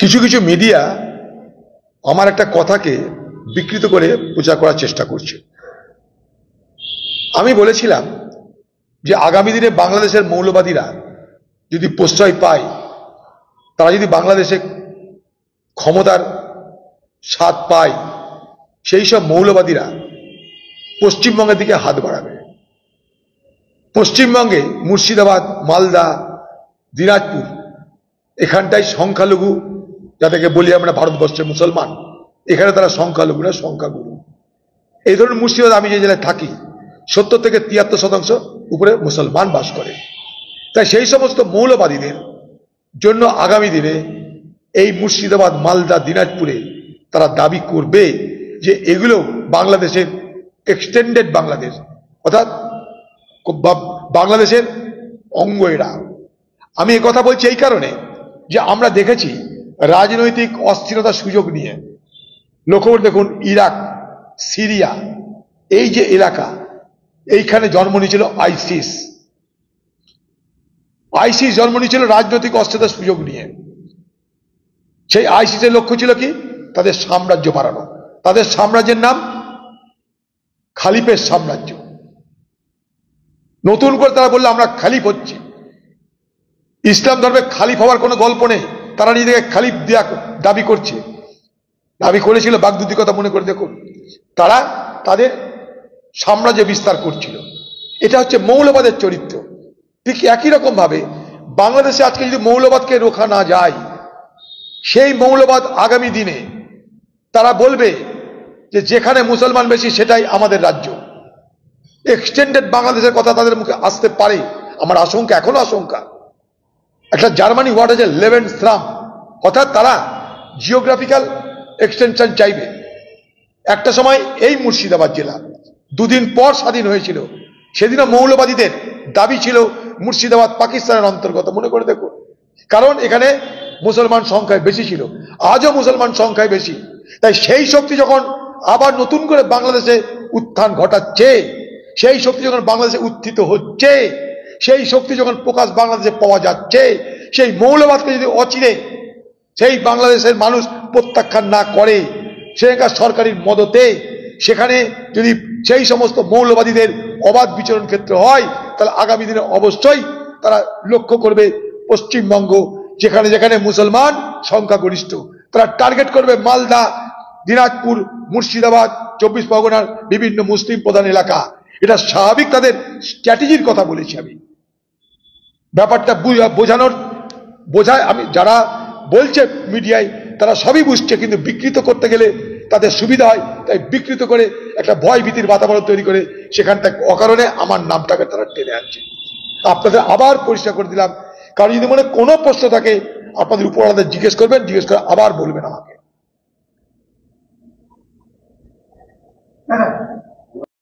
কিছু কিছু মিডিয়া আমার একটা কথাকে বিকৃত করে প্রচার করার চেষ্টা করছে। আমি বলেছিলাম যে আগামী দিনে বাংলাদেশের মৌলবাদীরা যদি প্রশ্রয় পায়, তারা যদি বাংলাদেশে ক্ষমতার স্বাদ পায়, সেই সব মৌলবাদীরা পশ্চিমবঙ্গের দিকে হাত বাড়াবে। পশ্চিমবঙ্গে মুর্শিদাবাদ, মালদা, দিনাজপুর, এখানটায় সংখ্যালঘু, যাদেরকে বলি আমরা ভারতবর্ষের মুসলমান, এখানে তারা সংখ্যালঘু না সংখ্যাগুরু। এই ধরনের মুর্শিদাবাদ, আমি যে জেলায় থাকি, 70 থেকে 73% উপরে মুসলমান বাস করে। তাই সেই সমস্ত মৌলবাদীদের জন্য আগামী দিনে এই মুর্শিদাবাদ, মালদা, দিনাজপুরে তারা দাবি করবে যে এগুলো বাংলাদেশের এক্সটেন্ডেড বাংলাদেশ, অর্থাৎ বাংলাদেশের অঙ্গ এরা। আমি কথা বলছি এই কারণে যে আমরা দেখেছি রাজনৈতিক অস্থিরতার সুযোগ নিয়ে, লক্ষ্য করে দেখুন, ইরাক, সিরিয়া, এই যে এলাকা, এইখানে জন্ম নিয়েছিল আইসিস। আইসিস জন্ম নিয়েছিল রাজনৈতিক অস্থিরতার সুযোগ নিয়ে। সেই আইসিসের লক্ষ্য ছিল কি? তাদের সাম্রাজ্য বাড়ানো। তাদের সাম্রাজ্যের নাম খালিফের সাম্রাজ্য। নতুন করে তারা বললো আমরা খালিফ হচ্ছি। ইসলাম ধর্মে খালিফ হওয়ার কোনো গল্প নেই। তারা নিজেকে খালিফ দেয়া দাবি করছে, দাবি করেছিল। বাগদুদির কথা মনে করে দেখুন, তারা তাদের সাম্রাজ্য বিস্তার করছিল। এটা হচ্ছে মৌলবাদের চরিত্র। ঠিক একই রকম ভাবে বাংলাদেশে আজকে যদি মৌলবাদকে রোখা না যায়, সেই মৌলবাদ আগামী দিনে তারা বলবে যে যেখানে মুসলমান বেশি সেটাই আমাদের রাজ্য। এক্সটেন্ডেড বাংলাদেশের কথা তাদের মুখে আসতে পারে, আমার আশঙ্কা, এখনো আশঙ্কা। একটা জার্মানি ওয়ার্ড আছে লেভেনস্ট্রাম, অর্থাৎ তারা জিওগ্রাফিক্যাল এক্সটেনশন চাইবে। একটা সময় এই মুর্শিদাবাদ জেলা 2 দিন পর স্বাধীন হয়েছিল, সেদিনও মৌলবাদীদের দাবি ছিল মুর্শিদাবাদ পাকিস্তানের অন্তর্গত, মনে করে দেখুন। কারণ এখানে মুসলমান সংখ্যায় বেশি ছিল, আজও মুসলমান সংখ্যায় বেশি। তাই সেই শক্তি যখন আবার নতুন করে বাংলাদেশে উত্থান ঘটাচ্ছে, সেই শক্তি যখন বাংলাদেশে উত্থিত হচ্ছে, সেই শক্তি যখন প্রকাশ বাংলাদেশে পাওয়া যাচ্ছে, সেই মৌলবাদকে যদি অচিরে সেই বাংলাদেশের মানুষ প্রত্যাখ্যান না করে, সেখানকার সরকারের মদতে সেখানে যদি সেই সমস্ত মৌলবাদীদের অবাধ বিচরণ ক্ষেত্র হয়, তাহলে আগামী দিনে অবশ্যই তারা লক্ষ্য করবে পশ্চিমবঙ্গ, যেখানে যেখানে মুসলমান সংখ্যাগরিষ্ঠ, তারা টার্গেট করবে মালদা, দিনাজপুর, মুর্শিদাবাদ, 24 পরগনার বিভিন্ন মুসলিম প্রধান এলাকা। এটা স্বাভাবিক, তাদের স্ট্র্যাটেজির কথা বলেছি আমি। ব্যাপারটা বোঝায়, আমি যারা বলছে মিডিয়ায় তারা সবই বুঝছে, কিন্তু বিকৃত করতে গেলে তাদের সুবিধা হয়। তাই বিকৃত করে একটা ভয় ভীতির বাতাবরণ তৈরি করে সেখানটা অকারণে আমার নামটাকে তারা টেনে আনছে। আপনাদের আবার পরিষ্কার করে দিলাম, কারণ যদি মনে কোনো প্রশ্ন থাকে আপনাদের উপরওয়ালাদের জিজ্ঞেস করবেন, জিজ্ঞেস করে আবার বলবেন আমাকে।